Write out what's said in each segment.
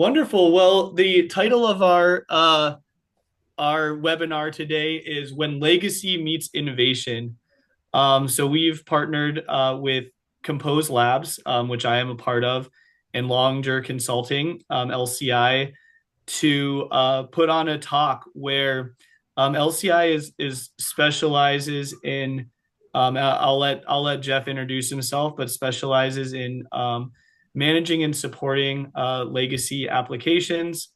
Wonderful. Well, the title of our webinar today is When Legacy Meets Innovation. So we've partnered with Compose Labs, which I am a part of, and Longer Consulting, LCI, to put on a talk where LCI is specializes in. I'll let Jeff introduce himself, but specializes in managing and supporting legacy applications.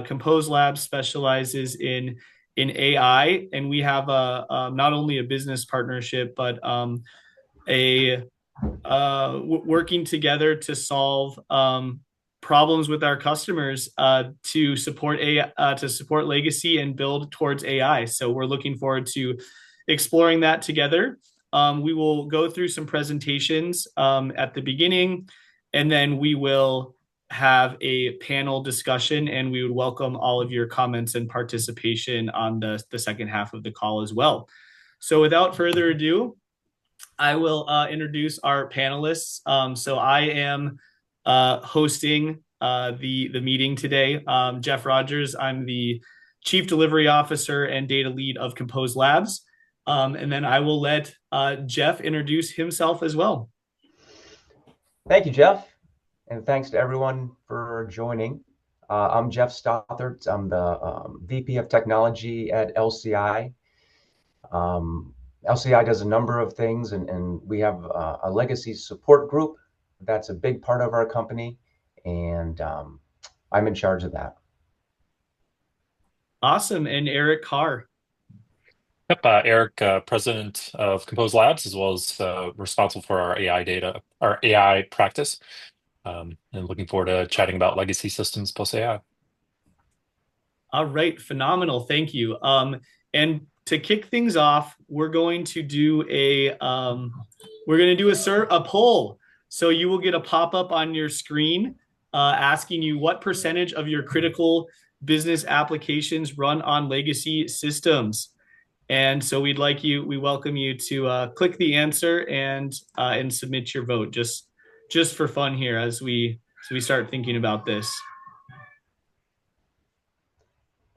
Compose Labs specializes in AI, and we have not only a business partnership, but a working together to solve problems with our customers to support legacy and build towards AI. So we're looking forward to exploring that together. We will go through some presentations at the beginning, and then we will have a panel discussion, and we would welcome all of your comments and participation on the second half of the call as well. So without further ado, I will introduce our panelists. So I am hosting the meeting today. Jeff Rogers, I'm the Chief Delivery Officer and Data Lead of Compose Labs. And then I will let Jeff introduce himself as well. Thank you, Jeff. And thanks to everyone for joining. I'm Jeff Stothert. I'm the VP of Technology at LCI. LCI does a number of things, and we have a legacy support group. That's a big part of our company, and I'm in charge of that. Awesome. And Eric Carr. Yep, Eric, president of Compose Labs, as well as responsible for our our AI practice, and looking forward to chatting about legacy systems plus AI. All right, phenomenal. Thank you. And to kick things off, we're going to do a poll. So you will get a pop-up on your screen asking you what percentage of your critical business applications run on legacy systems. And so we welcome you to click the answer and submit your vote just for fun here as we start thinking about this.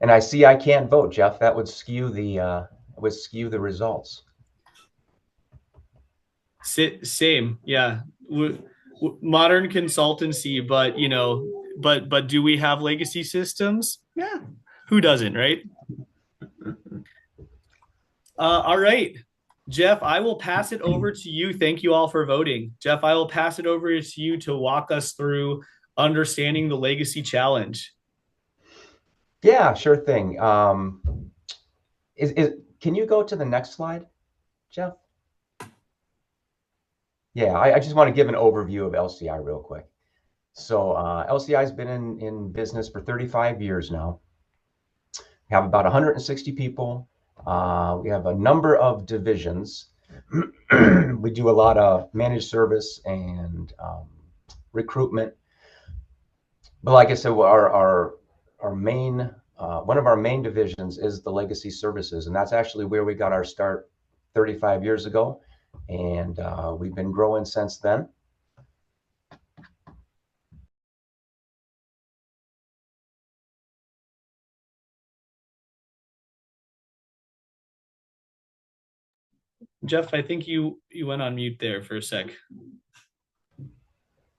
And I see I can't vote, Jeff. That would skew the results. Same, yeah. Modern consultancy, but do we have legacy systems? Yeah, who doesn't, right? All right, Jeff, I will pass it over to you. Thank you all for voting. Jeff, I will pass it over to you to walk us through understanding the legacy challenge. Yeah, sure thing. Can you go to the next slide, Jeff? Yeah, I just want to give an overview of LCI real quick. So LCI has been in business for 35 years now. We have about 160 people. We have a number of divisions. We do a lot of managed service and recruitment. But like I said, our main one of our main divisions is the legacy services, and that's actually where we got our start 35 years ago, and we've been growing since then. Jeff, I think you went on mute there for a sec.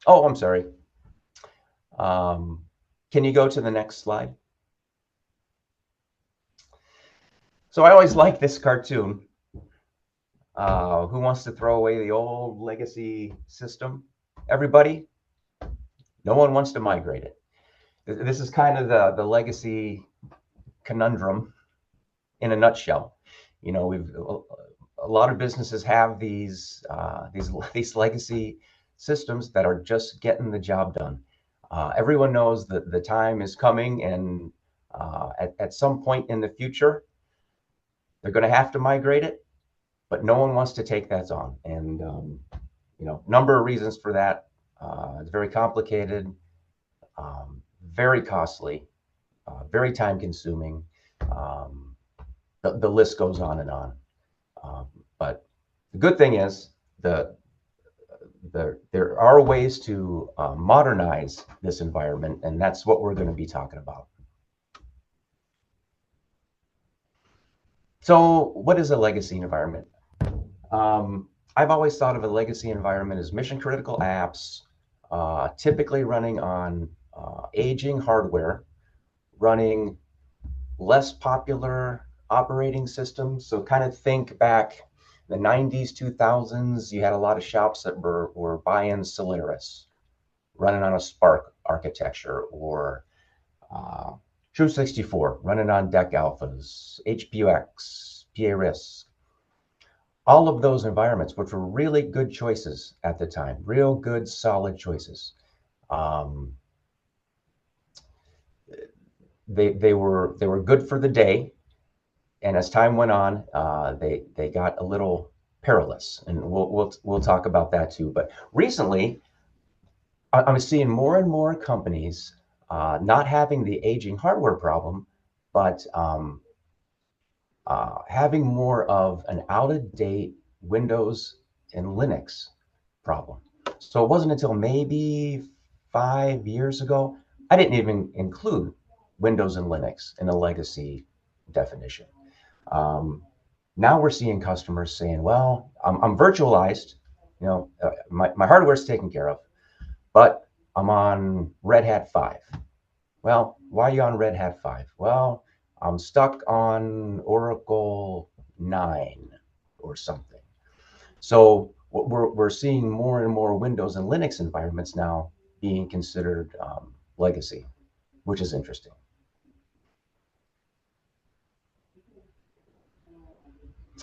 Oh, I'm sorry. Can you go to the next slide? So I always like this cartoon. Who wants to throw away the old legacy system? Everybody? No one wants to migrate it. This is kind of the legacy conundrum in a nutshell. You know, a lot of businesses have these legacy systems that are just getting the job done. Everyone knows that the time is coming, and at some point in the future, they're going to have to migrate it, but no one wants to take that on. And you know, number of reasons for that. It's very complicated, very costly, very time consuming. The list goes on and on. But the good thing is the there are ways to modernize this environment, and that's what we're going to be talking about. So what is a legacy environment? I've always thought of a legacy environment as mission critical apps, typically running on aging hardware, running less popular operating systems. So kind of think back the 90s, 2000s, you had a lot of shops that were buying Solaris, running on a Spark architecture, or True 64, running on DEC Alphas, HPUX, PA-RISC. All of those environments, which were really good choices at the time, real good, solid choices. They were good for the day, and as time went on, they got a little perilous, and we'll talk about that too. But recently, I'm seeing more and more companies not having the aging hardware problem, but having more of an out-of-date Windows and Linux problem. So it wasn't until maybe 5 years ago, I didn't even include Windows and Linux in a legacy definition. Now we're seeing customers saying, well, I'm virtualized, my hardware's taken care of, but I'm on Red Hat 5. Well, why are you on Red Hat 5? Well, I'm stuck on Oracle 9 or something. So we're seeing more and more Windows and Linux environments now being considered legacy, which is interesting.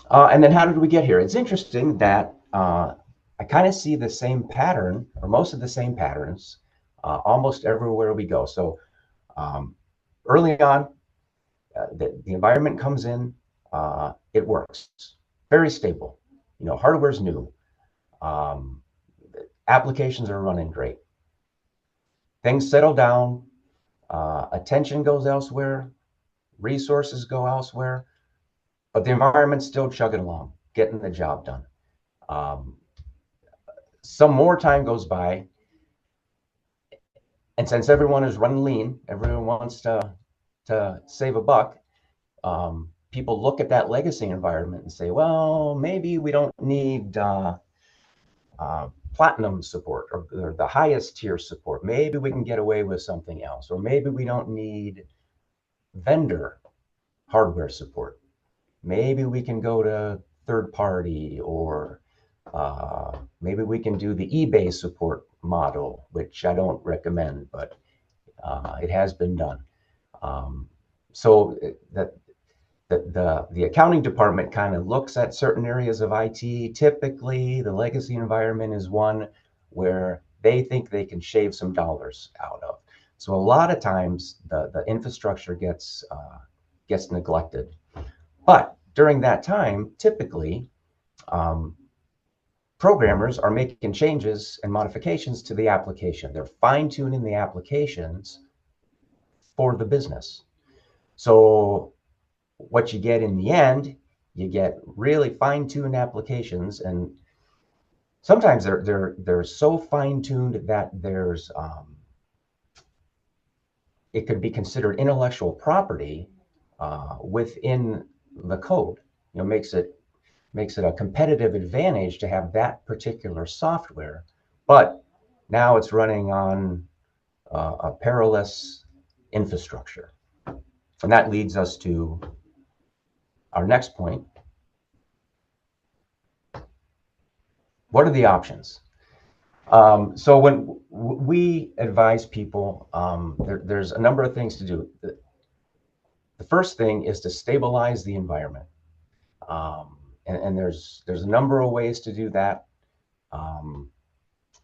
And then how did we get here? It's interesting that I kind of see the same pattern, or most of the same patterns, almost everywhere we go. So early on, the environment comes in, it works, very stable. Hardware's new, applications are running great. Things settle down, attention goes elsewhere, resources go elsewhere, but the environment's still chugging along, getting the job done. Some more time goes by, and since everyone is running lean, everyone wants to save a buck, people look at that legacy environment and say, well, maybe we don't need platinum support or the highest tier support. Maybe we can get away with something else, or maybe we don't need vendor hardware support. Maybe we can go to third party, or maybe we can do the eBay support model, which I don't recommend, but it has been done. So the accounting department kind of looks at certain areas of IT. Typically, the legacy environment is one where they think they can shave some dollars out of. So a lot of times the infrastructure gets neglected. But during that time, typically, programmers are making changes and modifications to the application. They're fine-tuning the applications for the business. So what you get in the end, you get really fine-tuned applications, and sometimes they're so fine-tuned that there's it could be considered intellectual property within the code. Makes it a competitive advantage to have that particular software, but now it's running on a perilous infrastructure. And that leads us to our next point. What are the options? So when we advise people, there's a number of things to do. The first thing is to stabilize the environment. And there's a number of ways to do that. A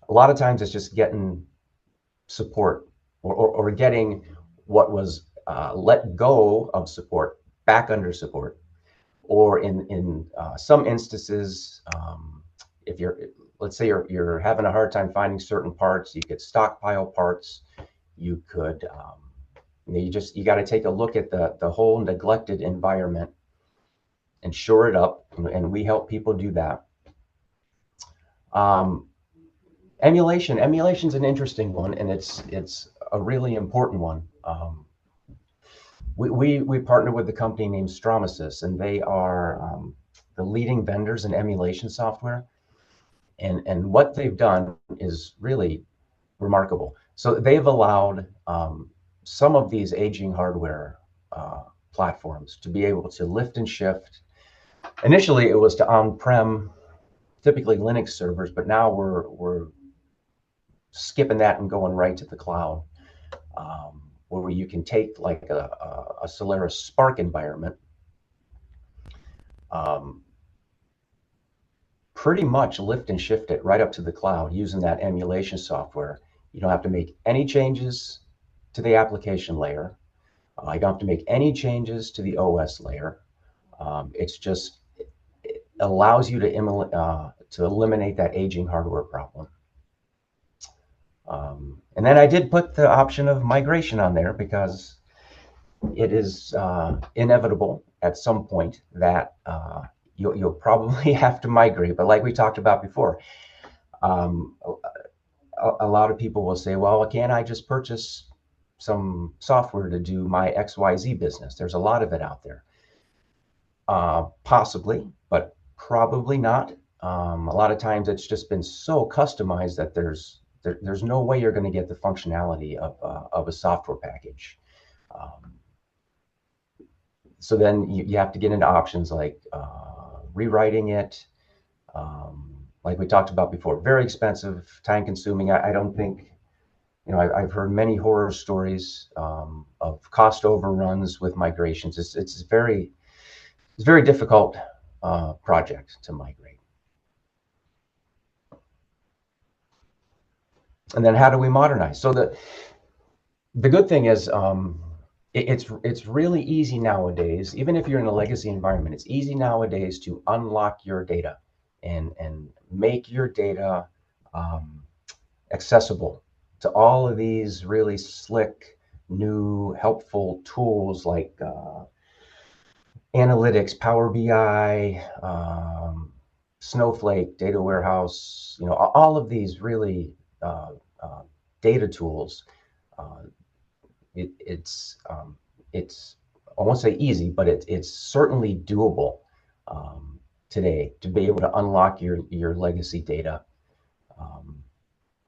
lot of times it's just getting support or getting what was let go of support back under support. Or in some instances, if let's say you're having a hard time finding certain parts, you could stockpile parts. You could, you got to take a look at the whole neglected environment and shore it up, and we help people do that. Emulation's an interesting one, and it's a really important one. We partner with a company named Stromasys, and they are the leading vendors in emulation software. And what they've done is really remarkable. So they've allowed some of these aging hardware platforms to be able to lift and shift. Initially, it was to on-prem, typically Linux servers, but now we're skipping that and going right to the cloud, where you can take like a Solaris Spark environment, pretty much lift and shift it right up to the cloud using that emulation software. You don't have to make any changes to the application layer. You don't have to make any changes to the OS layer. It's just, it allows you to eliminate that aging hardware problem. And then I did put the option of migration on there because it is inevitable at some point that you'll probably have to migrate. But like we talked about before, a lot of people will say, well, can't I just purchase some software to do my XYZ business? There's a lot of it out there. Possibly, but probably not. A lot of times it's just been so customized that there's no way you're going to get the functionality of a software package. So then you have to get into options like rewriting it, like we talked about before, very expensive, time consuming. I don't think, I've heard many horror stories of cost overruns with migrations. It's very difficult project to migrate. And then how do we modernize? So the good thing is it's really easy nowadays, even if you're in a legacy environment, it's easy nowadays to unlock your data and make your data accessible to all of these really slick, new, helpful tools like analytics, Power BI, Snowflake, data warehouse, all of these really data tools. It's I won't say easy, but it's certainly doable today to be able to unlock your legacy data.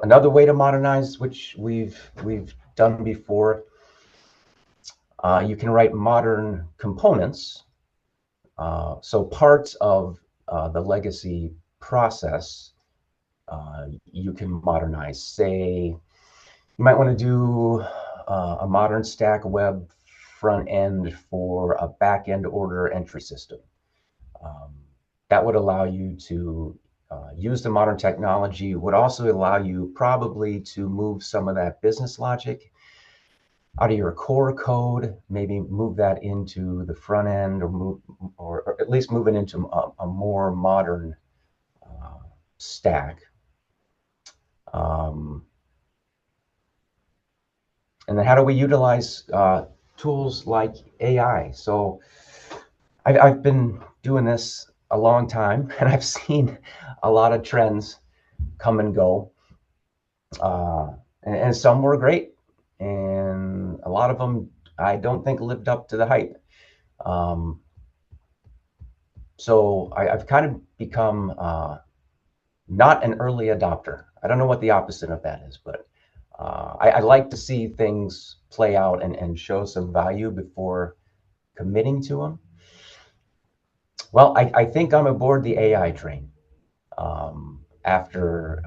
Another way to modernize, which we've done before, you can write modern components. So parts of the legacy process you can modernize. Say you might want to do a modern stack web front end for a back end order entry system. That would allow you to use the modern technology, would also allow you probably to move some of that business logic out of your core code, maybe move that into the front end, or at least move it into a more modern stack. And then how do we utilize tools like AI? So I've been doing this a long time, and I've seen a lot of trends come and go. And some were great, and a lot of them I don't think lived up to the hype. So I've kind of become not an early adopter. I don't know what the opposite of that is, but I like to see things play out and show some value before committing to them. Well, I think I'm aboard the AI train after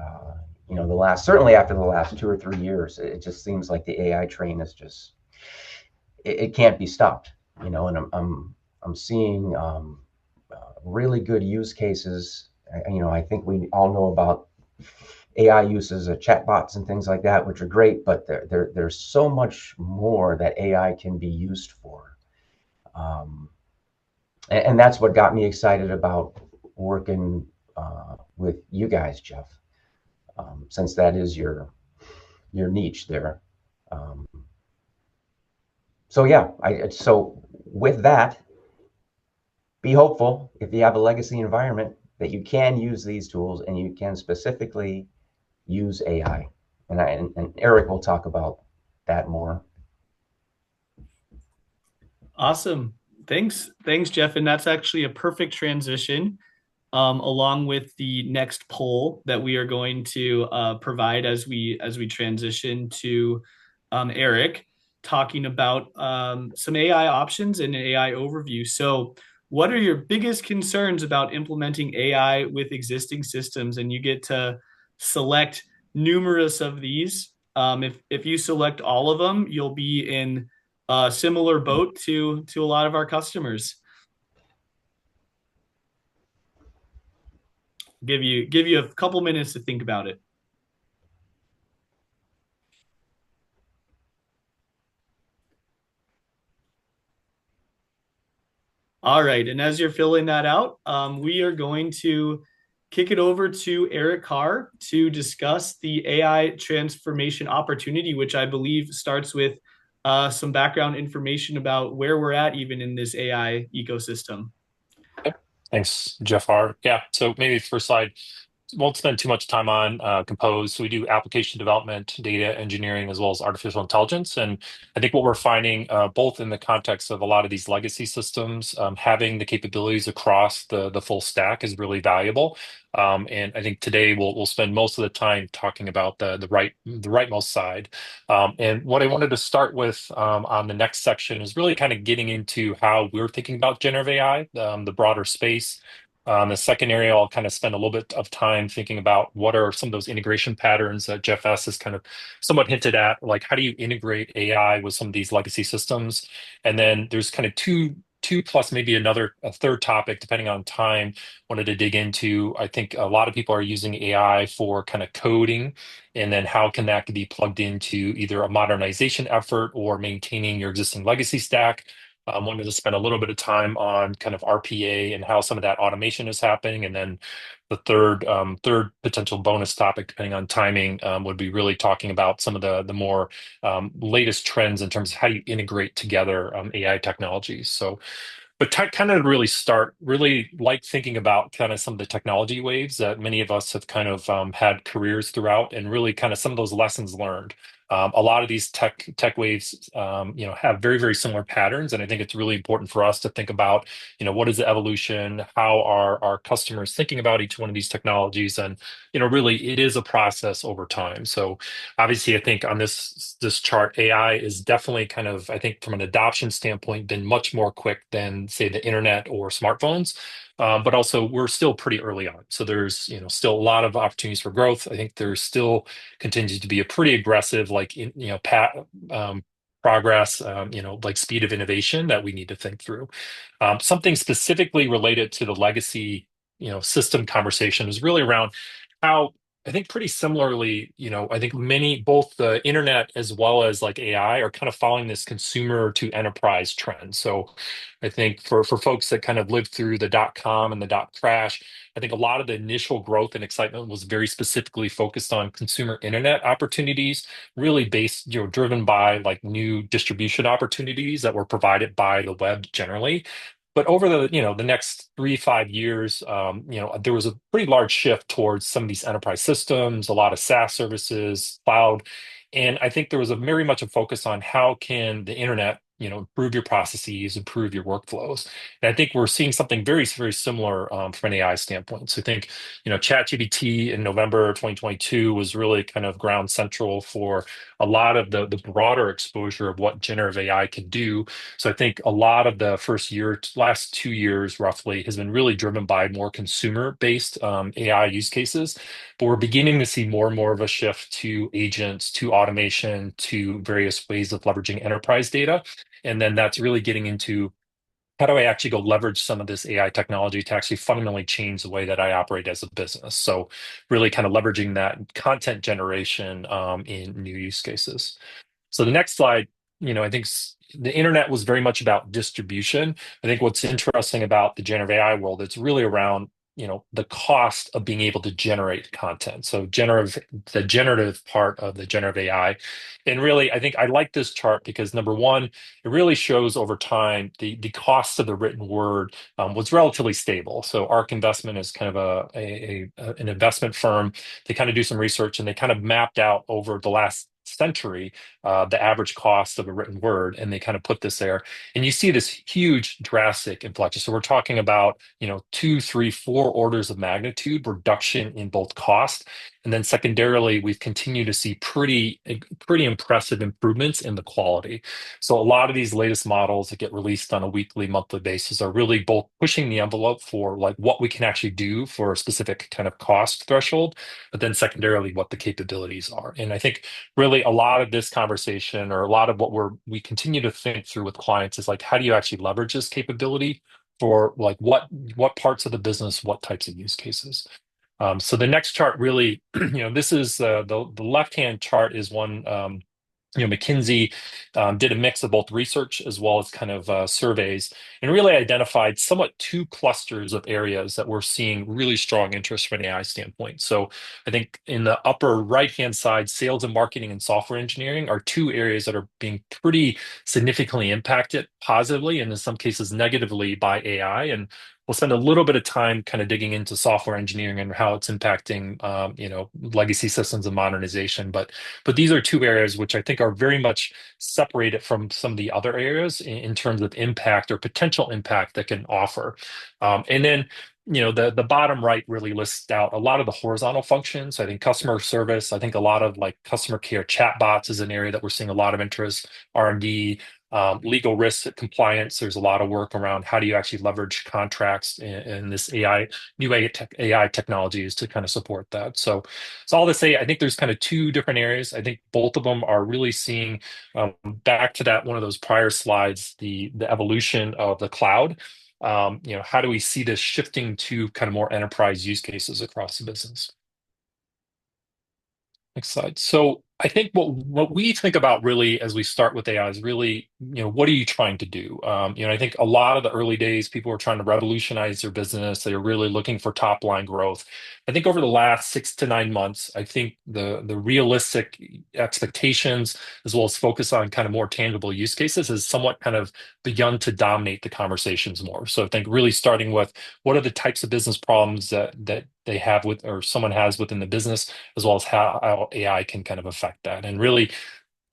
certainly after the last 2 or 3 years. It just seems like the AI train is just it can't be stopped, and I'm seeing really good use cases. I think we all know about AI uses of chatbots and things like that, which are great, but there's so much more that AI can be used for. And that's what got me excited about working with you guys, Jeff, since that is your niche there. So yeah, so with that, be hopeful if you have a legacy environment that you can use these tools and you can specifically use AI. And Eric will talk about that more. Awesome. Thanks, Jeff. And that's actually a perfect transition, along with the next poll that we are going to provide as we transition to Eric talking about some AI options and an AI overview. So, what are your biggest concerns about implementing AI with existing systems? And you get to select numerous of these. If you select all of them, you'll be in a similar boat to a lot of our customers. Give you a couple minutes to think about it. All right, and as you're filling that out, we are going to kick it over to Eric Carr to discuss the AI transformation opportunity, which I believe starts with some background information about where we're at even in this AI ecosystem. Yep. Thanks, Jeff R. Yeah, so maybe first slide, won't spend too much time on Compose. So we do application development, data engineering, as well as artificial intelligence. And I think what we're finding, both in the context of a lot of these legacy systems, having the capabilities across the full stack is really valuable. And I think today we'll spend most of the time talking about the rightmost side. And what I wanted to start with on the next section is really kind of getting into how we're thinking about generative AI, the broader space. The second area, I'll kind of spend a little bit of time thinking about what are some of those integration patterns that Jeff S. has kind of somewhat hinted at, like how do you integrate AI with some of these legacy systems? And then there's kind of two plus maybe a third topic, depending on time, wanted to dig into. I think a lot of people are using AI for kind of coding, and then how can that be plugged into either a modernization effort or maintaining your existing legacy stack. I wanted to spend a little bit of time on kind of RPA and how some of that automation is happening. And then the third potential bonus topic, depending on timing, would be really talking about some of the more latest trends in terms of how you integrate together AI technologies. So but kind of really start, really like thinking about kind of some of the technology waves that many of us have kind of had careers throughout, and really kind of some of those lessons learned. A lot of these tech waves, have very, very similar patterns, and I think it's really important for us to think about, what is the evolution, how are our customers thinking about each one of these technologies, and really it is a process over time. So obviously, I think on this chart, AI is definitely kind of, I think from an adoption standpoint, been much more quick than say the internet or smartphones. But also we're still pretty early on. So there's, still a lot of opportunities for growth. I think there's still continues to be a pretty aggressive, like, progress, like speed of innovation that we need to think through. Something specifically related to the legacy, system conversation is really around how I think pretty similarly, I think both the internet as well as like AI are kind of following this consumer to enterprise trend. So I think for folks that kind of lived through the dot-com and the dot crash, I think a lot of the initial growth and excitement was very specifically focused on consumer internet opportunities, really based, driven by like new distribution opportunities that were provided by the web generally. But over the next 3 5 years, there was a pretty large shift towards some of these enterprise systems, a lot of SaaS services, cloud, and I think there was a very much a focus on how can the internet, improve your processes, improve your workflows. And I think we're seeing something very, very similar from an AI standpoint. So I think, ChatGPT in November 2022 was really kind of ground central for a lot of the broader exposure of what generative AI can do. So I think a lot of the last 2 years roughly, has been really driven by more consumer-based AI use cases. But we're beginning to see more and more of a shift to agents, to automation, to various ways of leveraging enterprise data. And then that's really getting into how do I actually go leverage some of this AI technology to actually fundamentally change the way that I operate as a business? So really kind of leveraging that content generation in new use cases. So the next slide, I think the internet was very much about distribution. I think what's interesting about the generative AI world, it's really around the cost of being able to generate content. So the generative part of the generative AI. And really, I think I like this chart because number one, it really shows over time the cost of the written word was relatively stable. So ARK Investment is kind of an investment firm. They kind of do some research and they kind of mapped out over the last century the average cost of a written word, and they kind of put this there. And you see this huge drastic inflection. So we're talking about, two, three, four orders of magnitude reduction in both cost. And then secondarily, we've continued to see pretty impressive improvements in the quality. So a lot of these latest models that get released on a weekly, monthly basis are really both pushing the envelope for like what we can actually do for a specific kind of cost threshold, but then secondarily what the capabilities are. And I think really a lot of this conversation or a lot of what we continue to think through with clients is like, how do you actually leverage this capability for like what parts of the business, what types of use cases? So the next chart really, this is the left-hand chart is one. McKinsey did a mix of both research as well as kind of surveys and really identified somewhat two clusters of areas that we're seeing really strong interest from an AI standpoint. So I think in the upper right-hand side, sales and marketing and software engineering are two areas that are being pretty significantly impacted positively and in some cases negatively by AI. And we'll spend a little bit of time kind of digging into software engineering and how it's impacting, legacy systems and modernization. But these are two areas which I think are very much separated from some of the other areas in terms of impact or potential impact that can offer. And then, the bottom right really lists out a lot of the horizontal functions. I think customer service, I think a lot of like customer care chatbots is an area that we're seeing a lot of interest, R&D, legal risk compliance. There's a lot of work around how do you actually leverage contracts and this new AI technologies to kind of support that. So all to say, I think there's kind of two different areas. I think both of them are really seeing back to that one of those prior slides, the evolution of the cloud. How do we see this shifting to kind of more enterprise use cases across the business? Next slide. So I think what we think about really as we start with AI is really, what are you trying to do? I think a lot of the early days, people were trying to revolutionize their business. They were really looking for top line growth. I think over the last 6 to 9 months, I think the realistic expectations as well as focus on kind of more tangible use cases has somewhat kind of begun to dominate the conversations more. So I think really starting with what are the types of business problems that they have with or someone has within the business as well as how AI can kind of affect that. And really,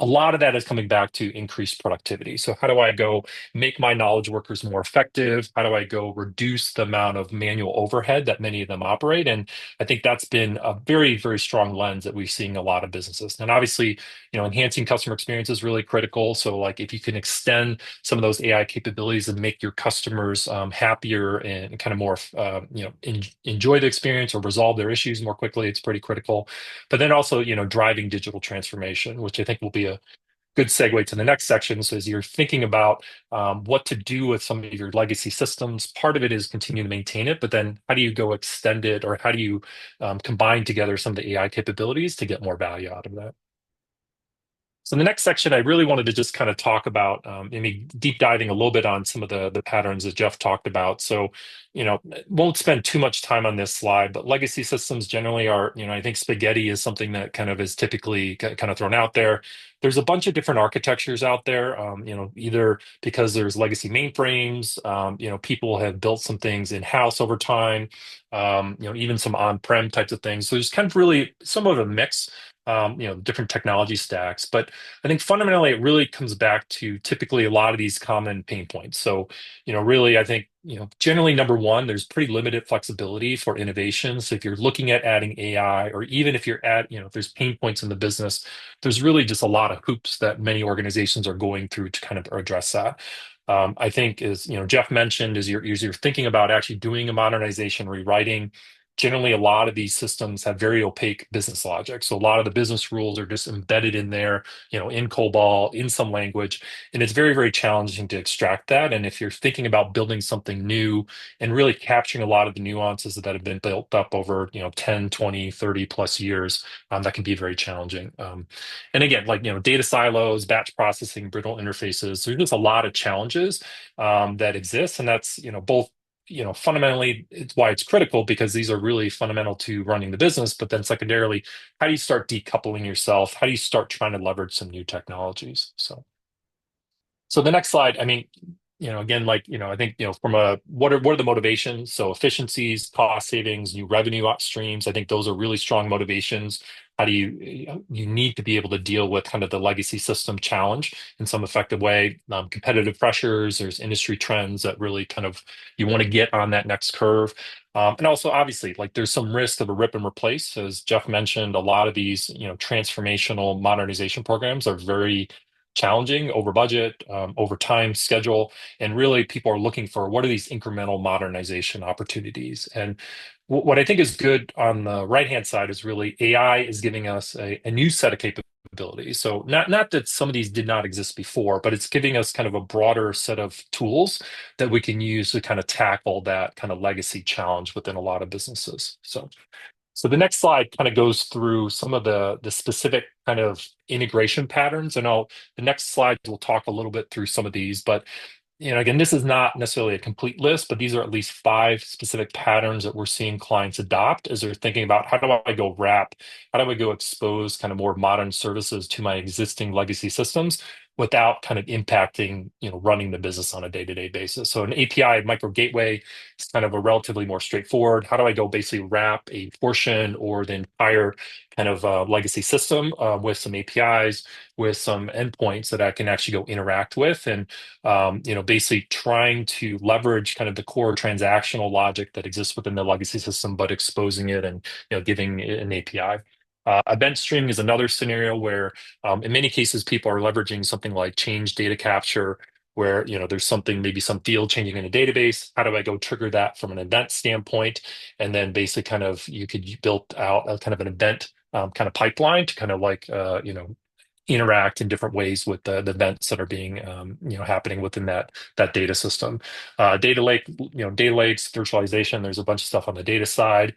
a lot of that is coming back to increased productivity. So how do I go make my knowledge workers more effective? How do I go reduce the amount of manual overhead that many of them operate? And I think that's been a very, very strong lens that we're seeing a lot of businesses. And obviously, enhancing customer experience is really critical. So like if you can extend some of those AI capabilities and make your customers happier and kind of more, enjoy the experience or resolve their issues more quickly, it's pretty critical. But then also, driving digital transformation, which I think will be a good segue to the next section. So as you're thinking about what to do with some of your legacy systems, part of it is continue to maintain it, but then how do you go extend it or how do you combine together some of the AI capabilities to get more value out of that? So the next section, I really wanted to just kind of talk about, maybe deep diving a little bit on some of the patterns that Jeff talked about. So, won't spend too much time on this slide, but legacy systems generally are, I think spaghetti is something that kind of is typically kind of thrown out there. There's a bunch of different architectures out there, either because there's legacy mainframes, people have built some things in-house over time, even some on-prem types of things. So there's kind of really some of a mix different technology stacks. But I think fundamentally it really comes back to typically a lot of these common pain points. So, really, I think, generally number one, there's pretty limited flexibility for innovation. So if you're looking at adding AI, or even if you're if there's pain points in the business, there's really just a lot of hoops that many organizations are going through to kind of address that. I think as Jeff mentioned, as you're thinking about actually doing a modernization, rewriting, generally a lot of these systems have very opaque business logic. So a lot of the business rules are just embedded in there, in COBOL, in some language, and it's very, very challenging to extract that. And if you're thinking about building something new and really capturing a lot of the nuances that have been built up over, 10, 20, 30 plus years, that can be very challenging. And again, like, data silos, batch processing, brittle interfaces, there's just a lot of challenges that exist. And that's, both fundamentally, it's why it's critical because these are really fundamental to running the business. But then secondarily, how do you start decoupling yourself? How do you start trying to leverage some new technologies? So the next slide, I mean, again, I think, from what are the motivations? So efficiencies, cost savings, new revenue streams. I think those are really strong motivations. How do you need to be able to deal with kind of the legacy system challenge in some effective way? Competitive pressures, there's industry trends that really kind of you want to get on that next curve. And also, obviously, like there's some risk of a rip and replace. As Jeff mentioned, a lot of these, transformational modernization programs are very challenging over budget, over time, schedule, and really people are looking for what are these incremental modernization opportunities. And what I think is good on the right-hand side is really AI is giving us a new set of capabilities. So not that some of these did not exist before, but it's giving us kind of a broader set of tools that we can use to kind of tackle that kind of legacy challenge within a lot of businesses. So the next slide kind of goes through some of the specific kind of integration patterns, and the next slide will talk a little bit through some of these. But again, this is not necessarily a complete list, but these are at least 5 specific patterns that we're seeing clients adopt as they're thinking about how do I go wrap, how do I go expose kind of more modern services to my existing legacy systems without kind of impacting, running the business on a day-to-day basis. So an API micro gateway is kind of a relatively more straightforward. How do I go basically wrap a portion or the entire kind of legacy system with some APIs, with some endpoints that I can actually go interact with, and basically trying to leverage kind of the core transactional logic that exists within the legacy system, but exposing it and giving it an API. Event streaming is another scenario where, in many cases, people are leveraging something like change data capture, where there's something, maybe some field changing in a database. How do I go trigger that from an event standpoint? And then basically, kind of you could build out a kind of an event kind of pipeline to kind of like interact in different ways with the events that are being happening within that data system. Data lake, data lakes, virtualization. There's a bunch of stuff on the data side.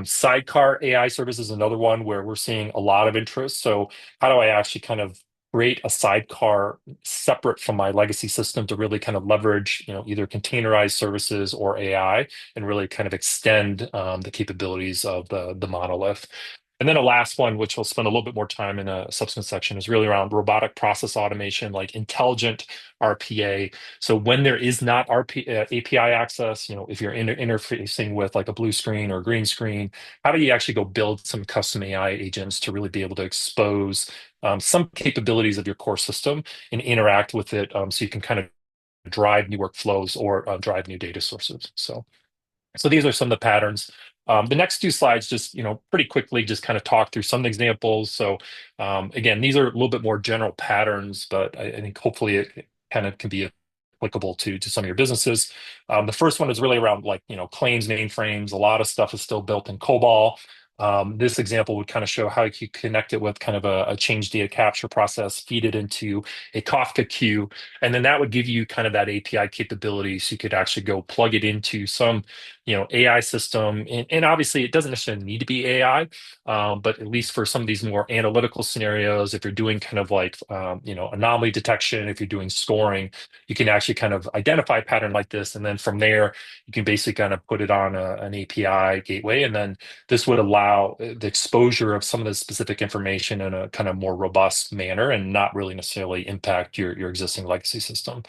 Sidecar AI service is another one where we're seeing a lot of interest. So how do I actually kind of create a sidecar separate from my legacy system to really kind of leverage, either containerized services or AI and really kind of extend the capabilities of the monolith. And then a last one, which we'll spend a little bit more time in a subsequent section, is really around robotic process automation, like intelligent RPA. So when there is not API access, if you're interfacing with like a blue screen or a green screen, how do you actually go build some custom AI agents to really be able to expose some capabilities of your core system and interact with it, so you can kind of drive new workflows or drive new data sources. So these are some of the patterns. The next 2 slides just, pretty quickly just kind of talk through some examples. So again, these are a little bit more general patterns, but I think hopefully it kind of can be applicable to some of your businesses. The first one is really around like, claims mainframes. A lot of stuff is still built in COBOL. This example would kind of show how you connect it with kind of a change data capture process, feed it into a Kafka queue, and then that would give you kind of that API capability. So you could actually go plug it into some AI system. And obviously it doesn't necessarily need to be AI, but at least for some of these more analytical scenarios, if you're doing kind of like, anomaly detection, if you're doing scoring, you can actually kind of identify a pattern like this. And then from there, you can basically kind of put it on an API gateway. And then this would allow the exposure of some of the specific information in a kind of more robust manner and not really necessarily impact your existing legacy system.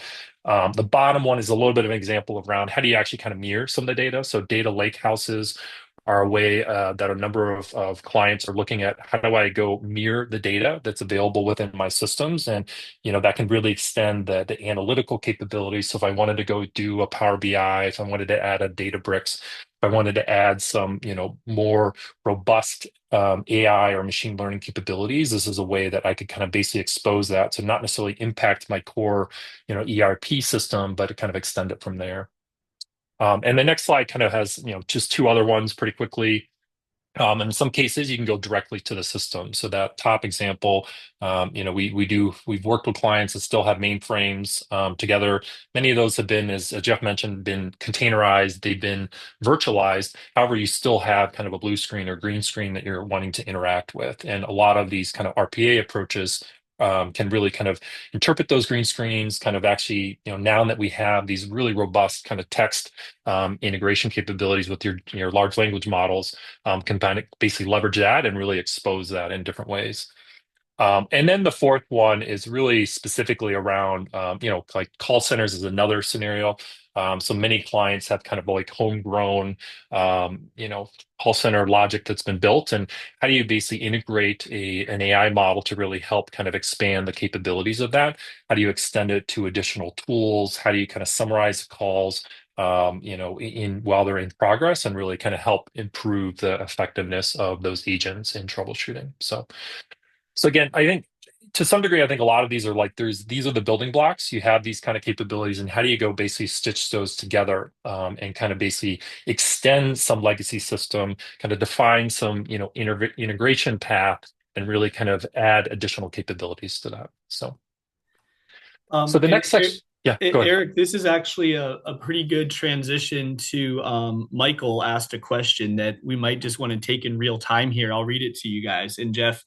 The bottom one is a little bit of an example around how do you actually kind of mirror some of the data. So data lake houses are a way that a number of clients are looking at. How do I go mirror the data that's available within my systems? And that can really extend the analytical capabilities. So if I wanted to go do a Power BI, if I wanted to add a Databricks, if I wanted to add some more robust AI or machine learning capabilities, this is a way that I could kind of basically expose that to not necessarily impact my core ERP system, but to kind of extend it from there. And the next slide kind of has, just 2 other ones pretty quickly. In some cases, you can go directly to the system. So that top example, we've worked with clients that still have mainframes together. Many of those have been, as Jeff mentioned, been containerized. They've been virtualized. However, you still have kind of a blue screen or green screen that you're wanting to interact with. And a lot of these kind of RPA approaches can really kind of interpret those green screens, kind of actually, now that we have these really robust kind of text integration capabilities with your large language models, can kind of basically leverage that and really expose that in different ways. And then the fourth one is really specifically around, like call centers is another scenario. So many clients have kind of like homegrown, call center logic that's been built. And how do you basically integrate an AI model to really help kind of expand the capabilities of that? How do you extend it to additional tools? How do you kind of summarize the calls, while they're in progress and really kind of help improve the effectiveness of those agents in troubleshooting? So again, I think to some degree, I think a lot of these are like these are the building blocks. You have these kind of capabilities, and how do you go basically stitch those together, and kind of basically extend some legacy system, kind of define some integration path, and really kind of add additional capabilities to that. So the And next section, yeah, go ahead. Eric, this is actually a pretty good transition to Michael asked a question that we might just want to take in real time here. I'll read it to you guys. And Jeff,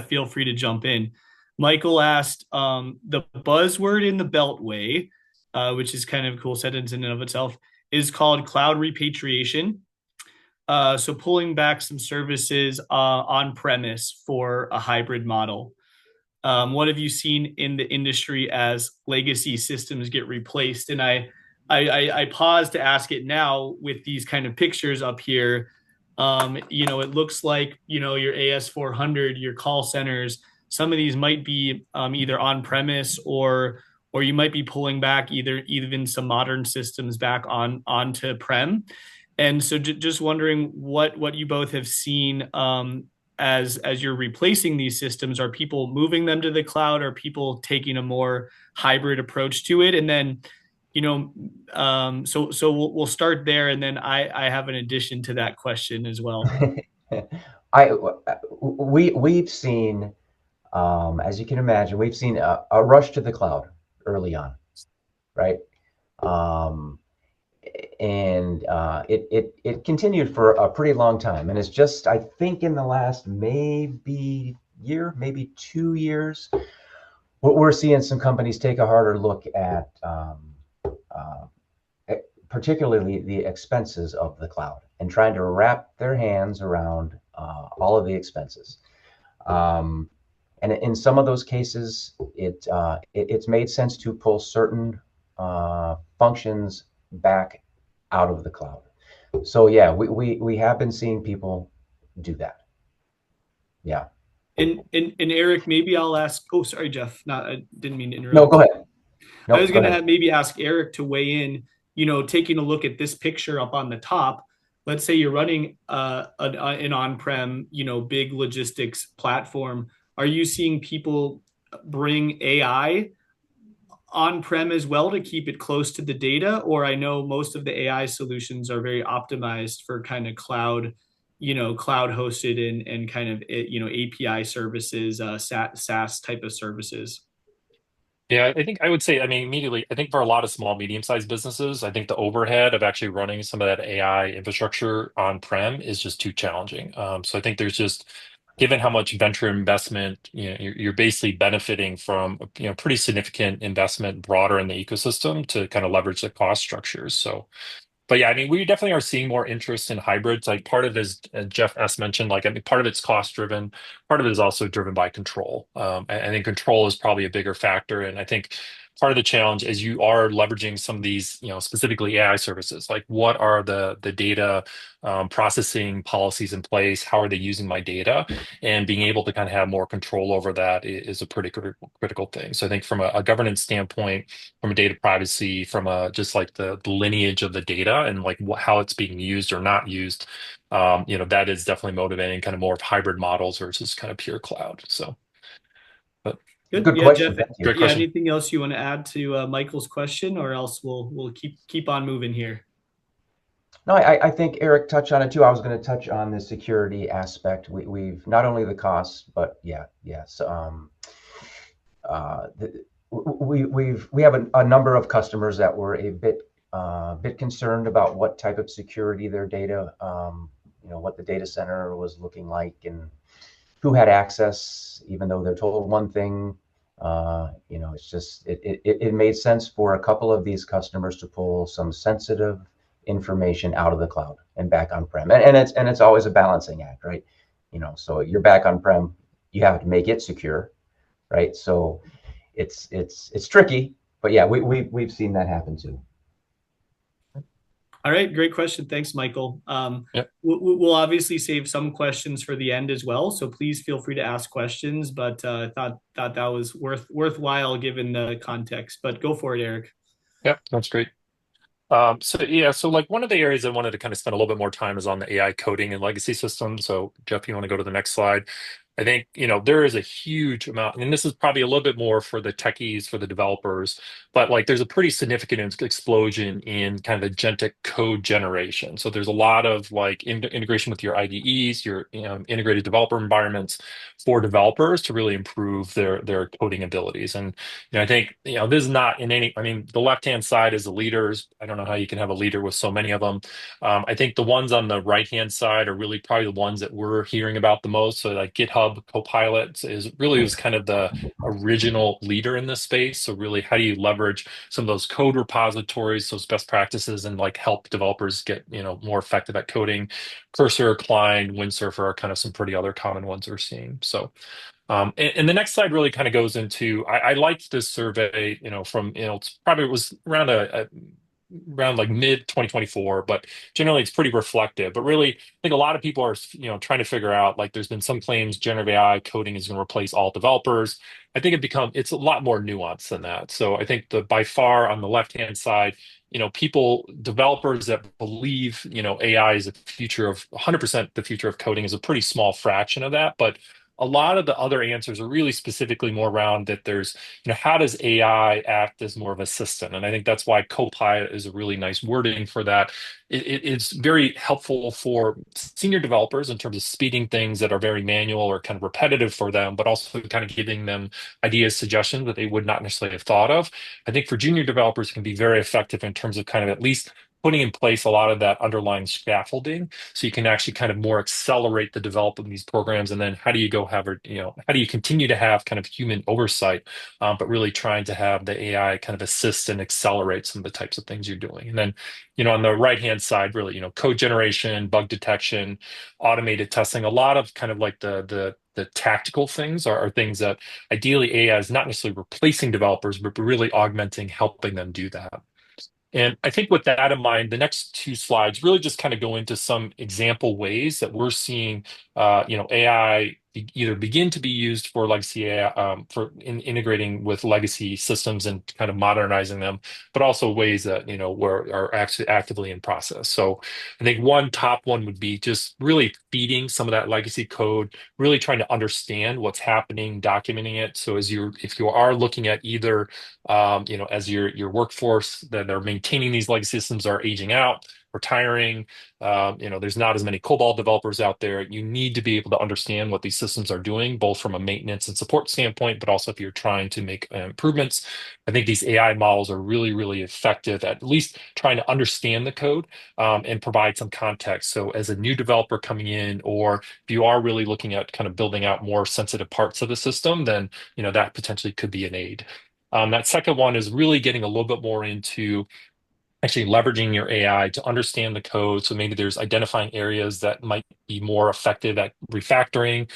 feel free to jump in. Michael asked the buzzword in the Beltway, which is kind of a cool sentence in and of itself, is called cloud repatriation. So pulling back some services on premise for a hybrid model. What have you seen in the industry as legacy systems get replaced? And I pause to ask it now with these kind of pictures up here. It looks like, your AS400, your call centers, some of these might be either on premise or you might be pulling back even some modern systems back onto prem. And so just wondering what you both have seen as you're replacing these systems. Are people moving them to the cloud? Are people taking a more hybrid approach to it? And then, so we'll start there, and then I have an addition to that question as well. I we've seen, as you can imagine, we've seen a rush to the cloud early on, right? And it continued for a pretty long time, and it's just, I think, in the last maybe 2 years, we're seeing some companies take a harder look at particularly the expenses of the cloud and trying to wrap their hands around all of the expenses. And in some of those cases, it's made sense to pull certain functions back out of the cloud. So yeah, we have been seeing people do that. Yeah. And Eric, maybe I'll ask. Oh, sorry, Jeff. I didn't mean to interrupt. No, go ahead. No, I was go going to ahead. maybe ask Eric to weigh in. Taking a look at this picture up on the top. Let's say you're running an on-prem, big logistics platform. Are you seeing people bring AI on-prem as well to keep it close to the data? Or I know most of the AI solutions are very optimized for kind of cloud hosted and kind of, API services, SaaS type of services. Yeah, I think I would say, I mean, immediately, I think for a lot of small, medium-sized businesses, I think the overhead of actually running some of that AI infrastructure on-prem is just too challenging. So I think there's just, given how much venture investment, you're basically benefiting from, pretty significant investment broader in the ecosystem to kind of leverage the cost structures. But yeah, I mean, we definitely are seeing more interest in hybrids. Like part of it is, as Jeff S. mentioned, like, I mean, part of it's cost driven, part of it is also driven by control. I think control is probably a bigger factor. And I think part of the challenge is you are leveraging some of these, specifically AI services. Like what are the data processing policies in place? How are they using my data? And being able to kind of have more control over that is a pretty critical thing. So I think from a governance standpoint, from a data privacy, from just like the lineage of the data and like how it's being used or not used, that is definitely motivating kind of more of hybrid models versus kind of pure cloud. But Good. Good Yeah, Jeff. question. Thank you. great Yeah. question. Anything else you want to add to Michael's question, or else we'll keep on moving here. No, I think Eric touched on it too. I was going to touch on the security aspect. We've not only the costs, but yes. We have a number of customers that were a bit concerned about what type of security their data, what the data center was looking like, and who had access, even though they're told one thing. It's just it made sense for a couple of these customers to pull some sensitive information out of the cloud and back on-prem, and it's always a balancing act, right? So you're back on-prem, you have to make it secure, right? So it's tricky, but yeah, we've seen that happen too. All right, great question. Thanks, Michael. Yep. We'll obviously save some questions for the end as well, so please feel free to ask questions. But I thought that was worthwhile given the context. But go for it, Eric. Yep, that's great. So like one of the areas I wanted to kind of spend a little bit more time is on the AI coding and legacy systems. So Jeff, you want to go to the next slide? I think, there is a huge amount, and this is probably a little bit more for the techies, for the developers, but like there's a pretty significant explosion in kind of agentic code generation. So there's a lot of like integration with your IDEs, your integrated developer environments for developers to really improve their coding abilities. And I think, this is not in any, I mean, the left-hand side is the leaders. I don't know how you can have a leader with so many of them. I think the ones on the right-hand side are really probably the ones that we're hearing about the most. So like GitHub Copilot was kind of the original leader in this space. So really, how do you leverage some of those code repositories, those best practices, and like help developers get, more effective at coding? Cursor, Klein, Windsurfer are kind of some pretty other common ones we're seeing. So and the next slide really kind of goes into I liked this survey, from it was around like mid 2024, but generally it's pretty reflective. But really, I think a lot of people are trying to figure out, like, there's been some claims generative AI coding is going to replace all developers. I think it's a lot more nuanced than that. So I think the by far on the left hand side, developers that believe AI is the future of 100% the future of coding is a pretty small fraction of that, but a lot of the other answers are really specifically more around that there's, how does AI act as more of an assistant? And I think that's why Copilot is a really nice wording for that. It's very helpful for senior developers in terms of speeding things that are very manual or kind of repetitive for them, but also kind of giving them ideas, suggestions that they would not necessarily have thought of. I think for junior developers, it can be very effective in terms of kind of at least putting in place a lot of that underlying scaffolding so you can actually kind of more accelerate the development of these programs. And then how do you how do you continue to have kind of human oversight, but really trying to have the AI kind of assist and accelerate some of the types of things you're doing. And then, on the right hand side, really, code generation, bug detection, automated testing, a lot of kind of like the tactical things are things that ideally AI is not necessarily replacing developers, but really augmenting, helping them do that. And I think with that in mind, the next two slides really just kind of go into some example ways that we're seeing, AI either begin to be used for legacy AI, integrating with legacy systems and kind of modernizing them, but also ways that, are actually actively in process. So I think one top one would be just really feeding some of that legacy code, really trying to understand what's happening, documenting it. So if you are looking at either as your workforce that are maintaining these legacy systems are aging out, retiring, there's not as many COBOL developers out there. You need to be able to understand what these systems are doing, both from a maintenance and support standpoint, but also if you're trying to make improvements. I think these AI models are really, really effective at least trying to understand the code, and provide some context. So as a new developer coming in, or if you are really looking at kind of building out more sensitive parts of the system, then that potentially could be an aid. That second one is really getting a little bit more into actually leveraging your AI to understand the code. So maybe there's identifying areas that might be more effective at refactoring,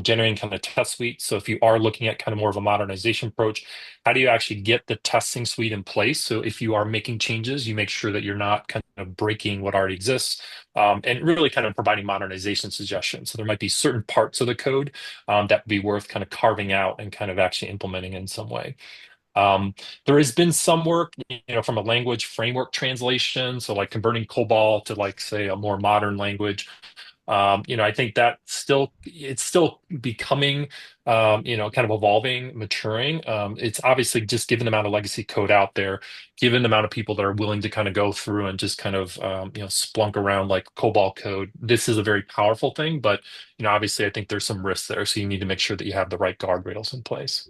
generating kind of test suites. So if you are looking at kind of more of a modernization approach, how do you actually get the testing suite in place? So if you are making changes, you make sure that you're not kind of breaking what already exists, and really kind of providing modernization suggestions. So there might be certain parts of the code that would be worth kind of carving out and kind of actually implementing in some way. There has been some work, from a language framework translation, so like converting COBOL to, like, say, a more modern language. I think that it's still becoming, kind of evolving, maturing. It's obviously just given the amount of legacy code out there, given the amount of people that are willing to kind of go through and just kind of, splunk around like COBOL code. This is a very powerful thing, but, obviously I think there's some risks there. So you need to make sure that you have the right guardrails in place.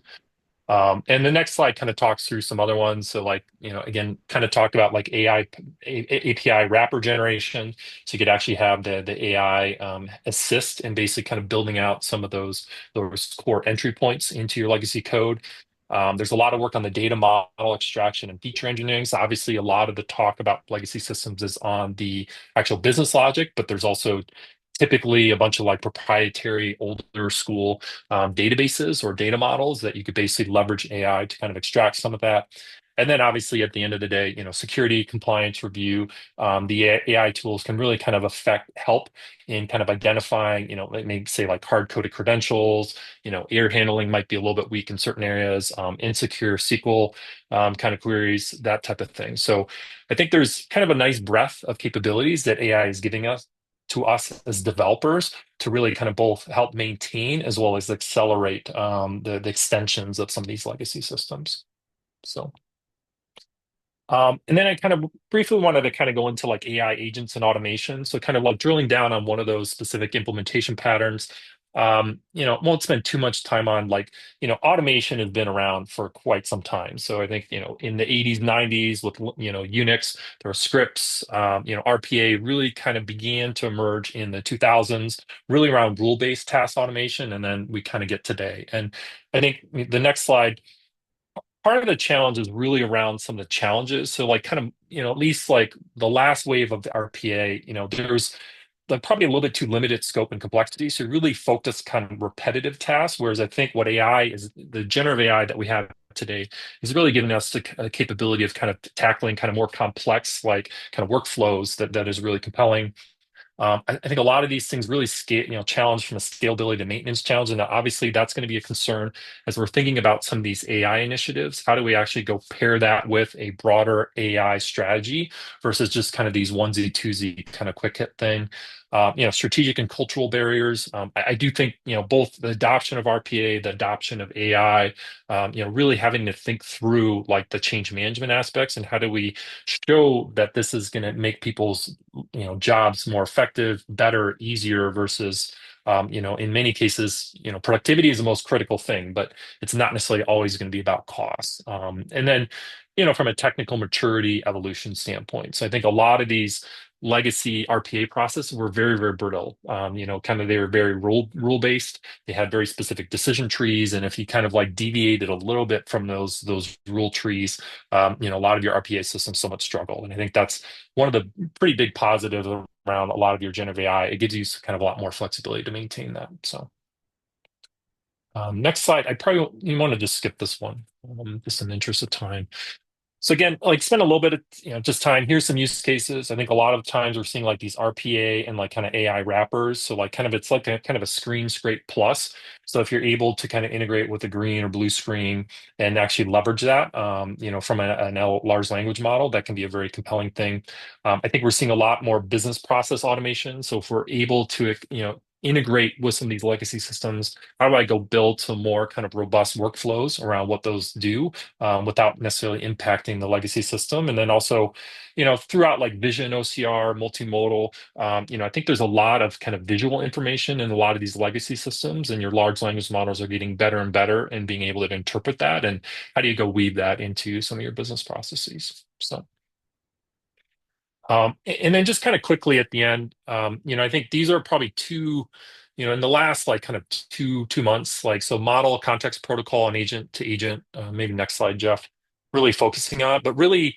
And the next slide kind of talks through some other ones. So like, again, kind of talked about like API wrapper generation. So you could actually have the AI assist and basically kind of building out some of those core entry points into your legacy code. There's a lot of work on the data model extraction and feature engineering. So obviously a lot of the talk about legacy systems is on the actual business logic, but there's also typically a bunch of like proprietary older school databases or data models that you could basically leverage AI to kind of extract some of that. And then obviously at the end of the day, security, compliance review, the AI tools can really kind of help in kind of identifying, maybe say like hard-coded credentials, air handling might be a little bit weak in certain areas, insecure SQL kind of queries, that type of thing. So I think there's kind of a nice breadth of capabilities that AI is giving us to us as developers to really kind of both help maintain as well as accelerate the extensions of some of these legacy systems. So, and then I kind of briefly wanted to kind of go into like AI agents and automation. So kind of like drilling down on one of those specific implementation patterns. Won't spend too much time on like, automation has been around for quite some time. So I think, in the 80s, 90s with, Unix, there were scripts, RPA really kind of began to emerge in the 2000s, really around rule-based task automation. And then we kind of get today. And I think the next slide, part of the challenge is really around some of the challenges. So like kind of, at least like the last wave of the RPA, there's like probably a little bit too limited scope and complexity. So really focus kind of repetitive tasks. Whereas I think what AI is, the generative AI that we have today is really giving us the capability of kind of tackling kind of more complex, like kind of workflows that is really compelling. I think a lot of these things really scale, challenge from a scalability to maintenance challenge. And obviously that's going to be a concern as we're thinking about some of these AI initiatives. How do we actually go pair that with a broader AI strategy versus just kind of these onesie twosie kind of quick hit thing? Strategic and cultural barriers. I do think, both the adoption of RPA, the adoption of AI, really having to think through like the change management aspects and how do we show that this is going to make people's jobs more effective, better, easier versus in many cases, productivity is the most critical thing, but it's not necessarily always going to be about cost. And then, from a technical maturity evolution standpoint. So I think a lot of these legacy RPA processes were very, very brittle. Kind of they were very rule based. They had very specific decision trees, and if you kind of like deviated a little bit from those rule trees, a lot of your RPA systems somewhat struggle. And I think that's one of the pretty big positives around a lot of your generative AI. It gives you kind of a lot more flexibility to maintain that. So next slide, you want to just skip this one, just in the interest of time. So again, like spend a little bit of just time. Here's some use cases. I think a lot of times we're seeing like these RPA and like kind of AI wrappers. So like kind of it's like a kind of a screen scrape plus. So if you're able to kind of integrate with a green or blue screen and actually leverage that, from an large language model, that can be a very compelling thing. I think we're seeing a lot more business process automation. So if we're able to, integrate with some of these legacy systems, how do I go build some more kind of robust workflows around what those do? Without necessarily impacting the legacy system. And then also, throughout like vision, OCR, multimodal, I think there's a lot of kind of visual information in a lot of these legacy systems, and your large language models are getting better and better and being able to interpret that. And how do you go weave that into some of your business processes? So. And then just kind of quickly at the end, I think these are probably two, in the last like kind of two months, like so model, context protocol, and agent to agent. Maybe next slide, Jeff. Really focusing on, but really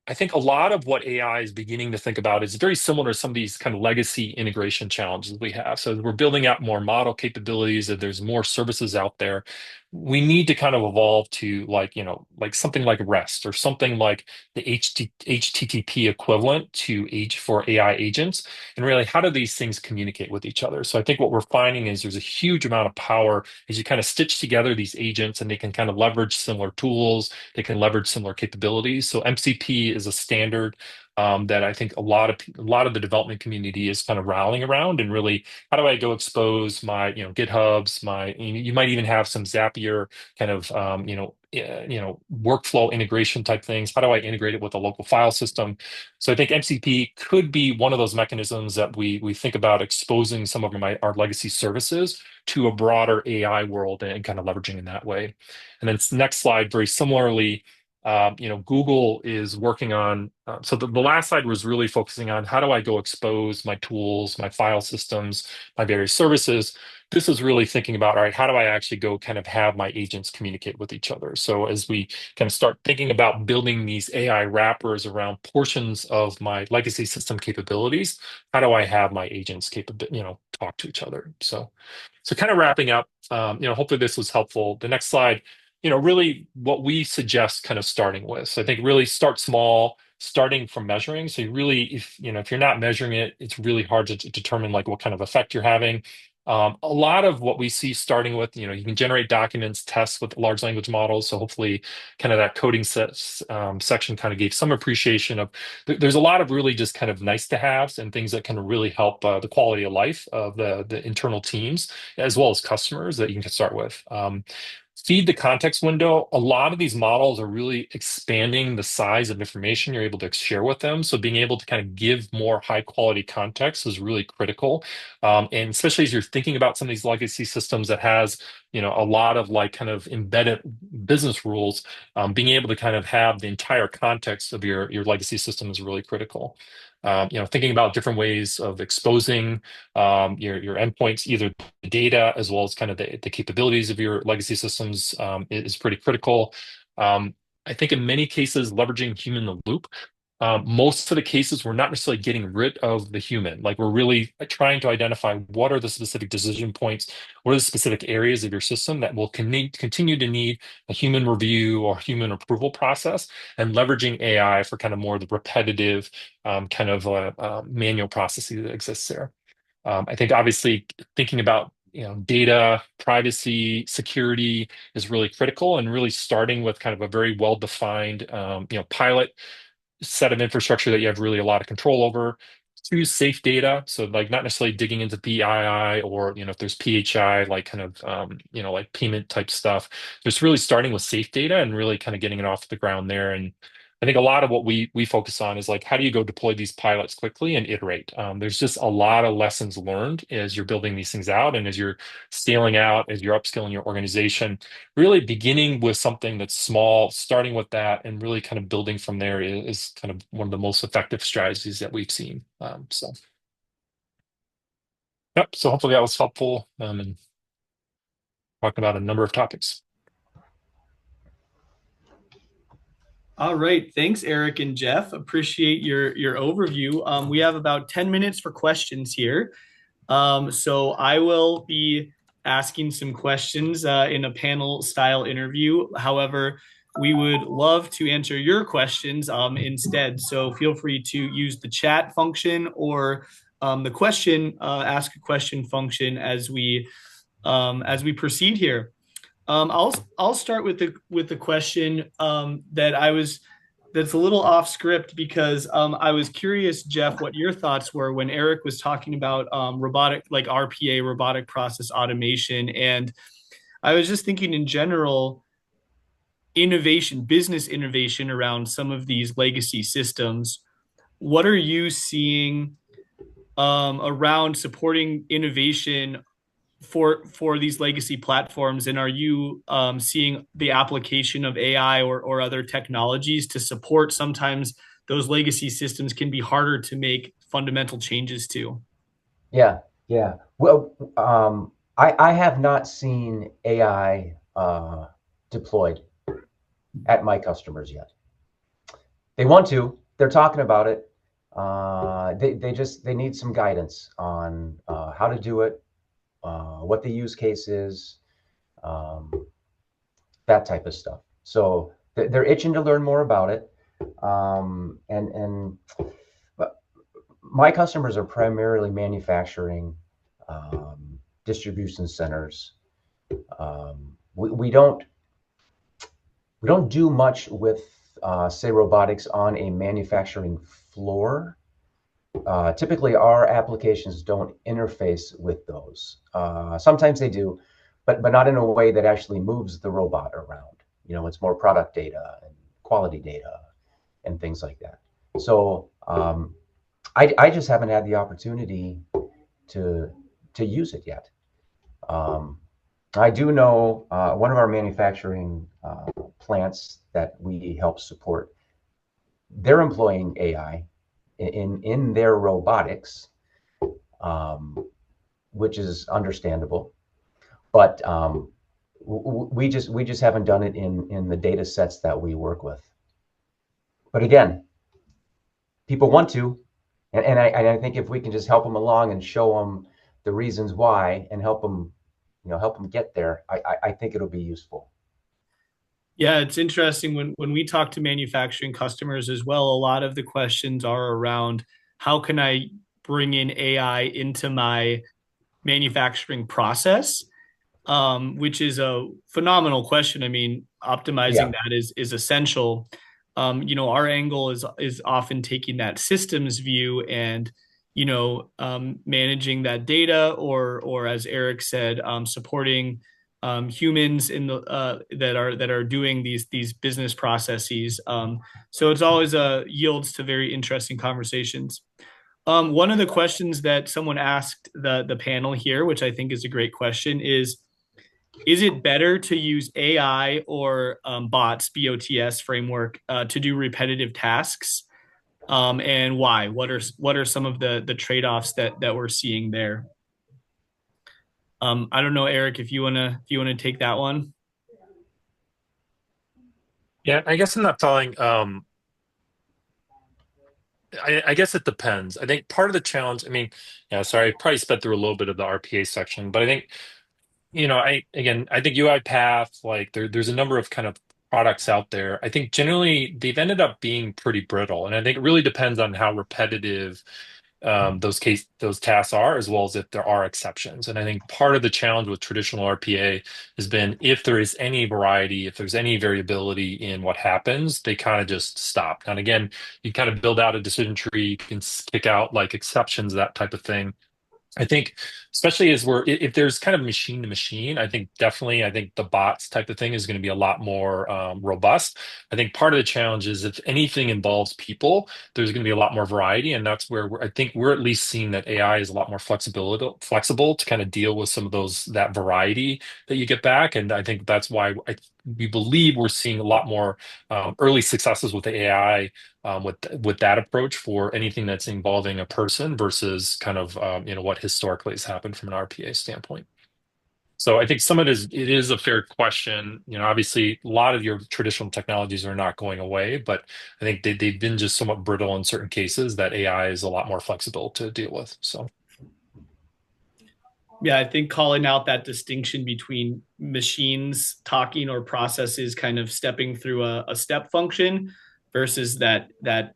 I think a lot of what AI is beginning to think about is very similar to some of these kind of legacy integration challenges we have. So we're building out more model capabilities, that there's more services out there. We need to kind of evolve to like something like REST or something like the HTTP equivalent to for AI agents. And really, how do these things communicate with each other? So I think what we're finding is there's a huge amount of power as you kind of stitch together these agents, and they can kind of leverage similar tools. They can leverage similar capabilities. So MCP is a standard that I think a lot of the development community is kind of rallying around, and really, how do I go expose my, GitHubs, you might even have some Zapier kind of, workflow integration type things. How do I integrate it with a local file system? So I think MCP could be one of those mechanisms that we think about exposing some of our legacy services to a broader AI world and kind of leveraging in that way. And then next slide, very similarly, Google is working on, so the last slide was really focusing on how do I go expose my tools, my file systems, my various services. This is really thinking about, all right, how do I actually go kind of have my agents communicate with each other? So as we kind of start thinking about building these AI wrappers around portions of my legacy system capabilities, how do I have my agents talk to each other? So kind of wrapping up, hopefully this was helpful. The next slide, really what we suggest kind of starting with. So I think really start small, starting from measuring. So you really, if you're not measuring it, it's really hard to determine like what kind of effect you're having. A lot of what we see starting with, you can generate documents, tests with large language models. So hopefully kind of that coding section kind of gave some appreciation of, there's a lot of really just kind of nice to haves and things that can really help the quality of life of the internal teams as well as customers that you can start with. Feed the context window. A lot of these models are really expanding the size of information you're able to share with them. So being able to kind of give more high quality context is really critical. And especially as you're thinking about some of these legacy systems that has, a lot of like kind of embedded business rules, being able to kind of have the entire context of your legacy system is really critical. Thinking about different ways of exposing your endpoints, either the data as well as kind of the capabilities of your legacy systems is pretty critical. I think in many cases, leveraging human in the loop. Most of the cases, we're not necessarily getting rid of the human. Like we're really trying to identify what are the specific decision points, what are the specific areas of your system that will continue to need a human review or human approval process, and leveraging AI for kind of more of the repetitive kind of manual processes that exists there. I think obviously thinking about data privacy, security is really critical, and really starting with kind of a very well-defined pilot set of infrastructure that you have really a lot of control over. Choose safe data, so like not necessarily digging into PII or if there's PHI, like kind of like payment type stuff. Just really starting with safe data and really kind of getting it off the ground there. And I think a lot of what we focus on is like, how do you go deploy these pilots quickly and iterate? There's just a lot of lessons learned as you're building these things out, and as you're scaling out, as you're upskilling your organization. Really beginning with something that's small, starting with that, and really kind of building from there is kind of one of the most effective strategies that we've seen. Yep. So hopefully that was helpful, and talking about a number of topics. All right. Thanks, Eric and Jeff. Appreciate your overview. We have about 10 minutes for questions here. So I will be asking some questions in a panel style interview. However, we would love to answer your questions instead. So feel free to use the chat function or the ask a question function as we proceed here. I'll start with the question that's a little off script because I was curious, Jeff, what your thoughts were when Eric was talking about robotic, like RPA, robotic process automation, and I was just thinking in general, business innovation around some of these legacy systems. What are you seeing around supporting innovation for these legacy platforms, and are you seeing the application of AI or other technologies to support sometimes those legacy systems can be harder to make fundamental changes to? Yeah, yeah. Well, I have not seen AI deployed at my customers yet. They want to. They're talking about it. They need some guidance on how to do it, what the use case is, that type of stuff. So they're itching to learn more about it. But my customers are primarily manufacturing, distribution centers. We don't do much with say, robotics on a manufacturing floor, typically our applications don't interface with those. Sometimes they do, but not in a way that actually moves the robot around. It's more product data and quality data and things like that. So I just haven't had the opportunity to use it yet. I do know one of our manufacturing plants that we help support, they're employing AI in their robotics, which is understandable. But we just haven't done it in the data sets that we work with. But again, people want to, and I think if we can just help them along and show them the reasons why and help them get there, I think it'll be useful. Yeah, it's interesting when we talk to manufacturing customers as well, a lot of the questions are around how can I bring in AI into my manufacturing process, which is a phenomenal question. I mean, optimizing Yeah, that is essential. Our angle is often taking that systems view and managing that data, or as Eric said, supporting humans in the that are doing these business processes. So it's always yields to very interesting conversations. One of the questions that someone asked the panel here, which I think is a great question, is it better to use AI or BOTS framework to do repetitive tasks? And why? What are some of the trade-offs that we're seeing there? I don't know, Eric, if you wanna take that one. Yeah, I guess I'm not following. I guess it depends. I think part of the challenge, I mean, yeah, sorry, I probably sped through a little bit of the RPA section, but I think, I think UiPath, like there's a number of kind of products out there. I think generally they've ended up being pretty brittle. And I think it really depends on how repetitive those tasks are, as well as if there are exceptions. And I think part of the challenge with traditional RPA has been if there is any variety, if there's any variability in what happens, they kind of just stop. And again, you kind of build out a decision tree, you can kick out like exceptions, that type of thing. I think, especially as if there's kind of machine to machine, I think the bots type of thing is going to be a lot more robust. I think part of the challenge is if anything involves people, there's going to be a lot more variety, and that's where I think we're at least seeing that AI is a lot more flexible to kind of deal with some of that variety that you get back, and I think that's why we believe we're seeing a lot more early successes with the AI, with that approach for anything that's involving a person versus kind of what historically has happened from an RPA standpoint. So I think some of it is a fair question. Obviously a lot of your traditional technologies are not going away, but I think they've been just somewhat brittle in certain cases that AI is a lot more flexible to deal with. So Yeah, I think calling out that distinction between machines talking or processes kind of stepping through a step function versus that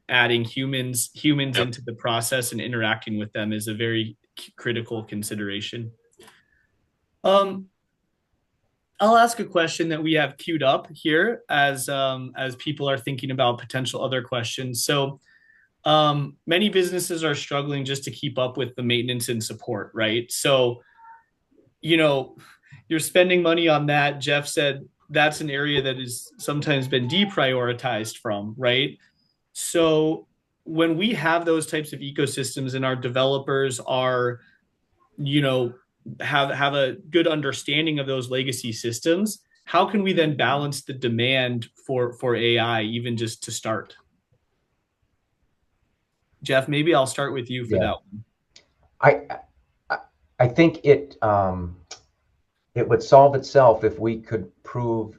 adding humans yeah. into the process and interacting with them is a very critical consideration. Um, I'll ask a question that we have queued up here as people are thinking about potential other questions. So many businesses are struggling just to keep up with the maintenance and support, right? So you know, you're spending money on that. Jeff said that's an area that has sometimes been deprioritized from, right? So when we have those types of ecosystems and our developers are, you know, have a good understanding of those legacy systems, how can we then balance the demand for AI even just to start? Jeff, maybe I'll start with you for yeah. that one. I I, I think it would solve itself if we could prove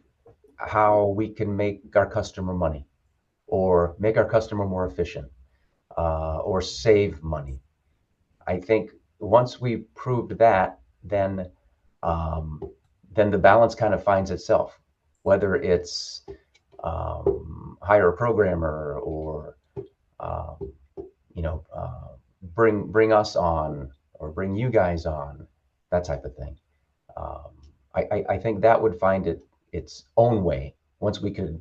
how we can make our customer money, or make our customer more efficient, or save money. I think once we proved that, um, then the balance kind of finds itself, whether it's hire a programmer or um, you know bring us on or bring you guys on, that type of thing. Um, I think that would find its own way once we could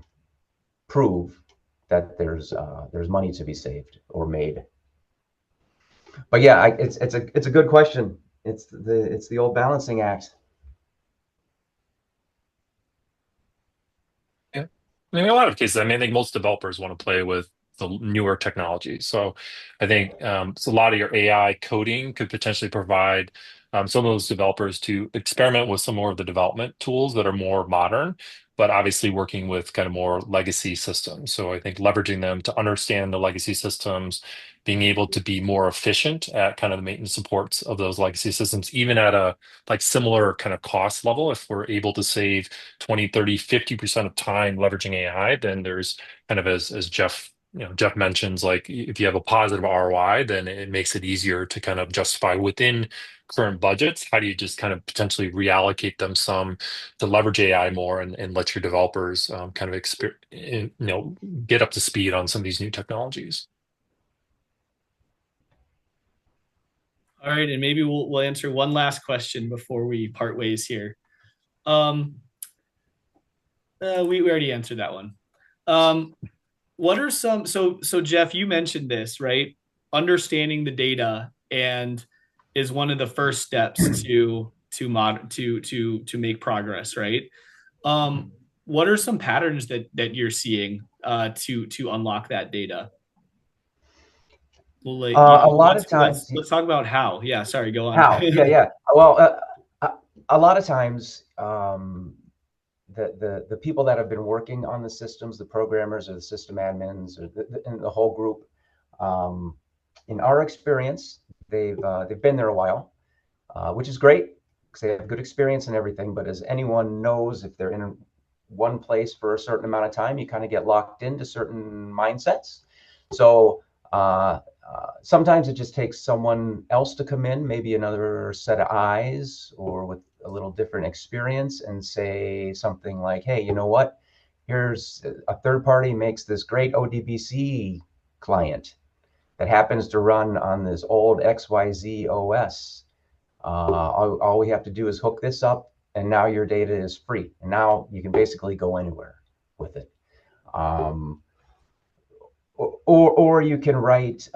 prove that there's money to be saved or made. But yeah, it's a good question. It's the old balancing act. Yeah. I mean, in a lot of cases, I think most developers want to play with the newer technology. So I think so a lot of your AI coding could potentially provide some of those developers to experiment with some more of the development tools that are more modern, but obviously working with kind of more legacy systems. So I think leveraging them to understand the legacy systems, being able to be more efficient at kind of the maintenance supports of those legacy systems, even at a like similar kind of cost level. If we're able to save 20, 30, 50% of time leveraging AI, then there's kind of as Jeff, Jeff mentions, like if you have a positive ROI, then it makes it easier to kind of justify within current budgets. How do you just kind of potentially reallocate them some to leverage AI more and let your developers kind of get up to speed on some of these new technologies? All right, and maybe we'll answer one last question before we part ways here. Um, we already answered that one. Um, what are some so Jeff, you mentioned this, right? Understanding the data and is one of the first steps to make progress, right? What are some patterns that you're seeing to unlock that data? Well, like, A lot of times, let's talk about how. Yeah, sorry, go on. how? Yeah, yeah. Well, a lot of times, the people that have been working on the systems, the programmers or the system admins or and the whole group, um, in our experience, they've been there a while, which is great because they have good experience and everything. But as anyone knows, if they're in one place for a certain amount of time, you kind of get locked into certain mindsets. So sometimes it just takes someone else to come in, maybe another set of eyes or with a little different experience, and say something like, hey, you know what? Here's a third party makes this great ODBC client that happens to run on this old XYZ OS. All we have to do is hook this up, and now your data is free. And now you can basically go anywhere with it. Or you can write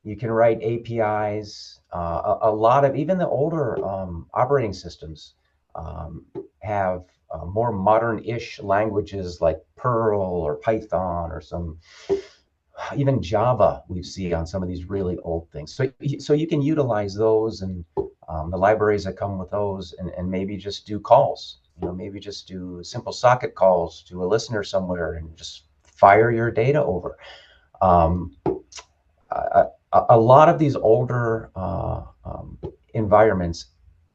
APIs. A lot of even the older operating systems have more modern-ish languages like Perl or Python or some even Java we see on some of these really old things. So you can utilize those and the libraries that come with those, and maybe just do calls. Maybe just do simple socket calls to a listener somewhere and just fire your data over. A lot of these older environments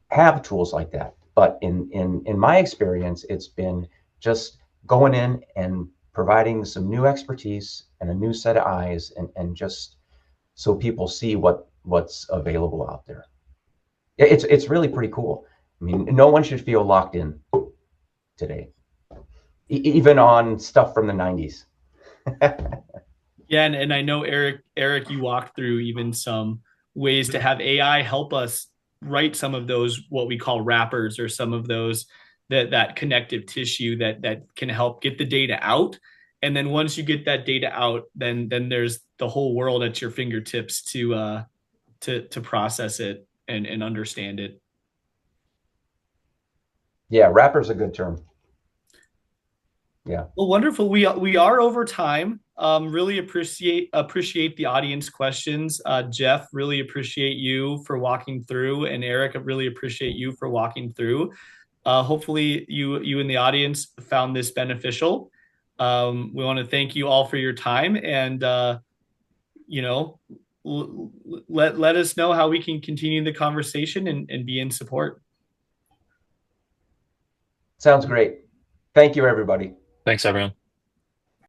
have tools like that, but in my experience, it's been just going in and providing some new expertise and a new set of eyes, and just so people see what's available out there. It's really pretty cool. I mean, no one should feel locked in today, even on stuff from the 90s. Yeah, and I know Eric, you walked through even some ways to have AI help us write some of those what we call wrappers or some of those that connective tissue that can help get the data out. And then once you get that data out, then there's the whole world at your fingertips to process it and understand it. Yeah, wrapper's a good term. Yeah. Well, wonderful. We are over time. Really appreciate the audience questions. Jeff, really appreciate you for walking through, and Eric, I really appreciate you for walking through. Hopefully, you in the audience found this beneficial. We want to thank you all for your time, and you know, let us know how we can continue the conversation and be in support. Sounds great. Thank you, everybody. Thanks, everyone.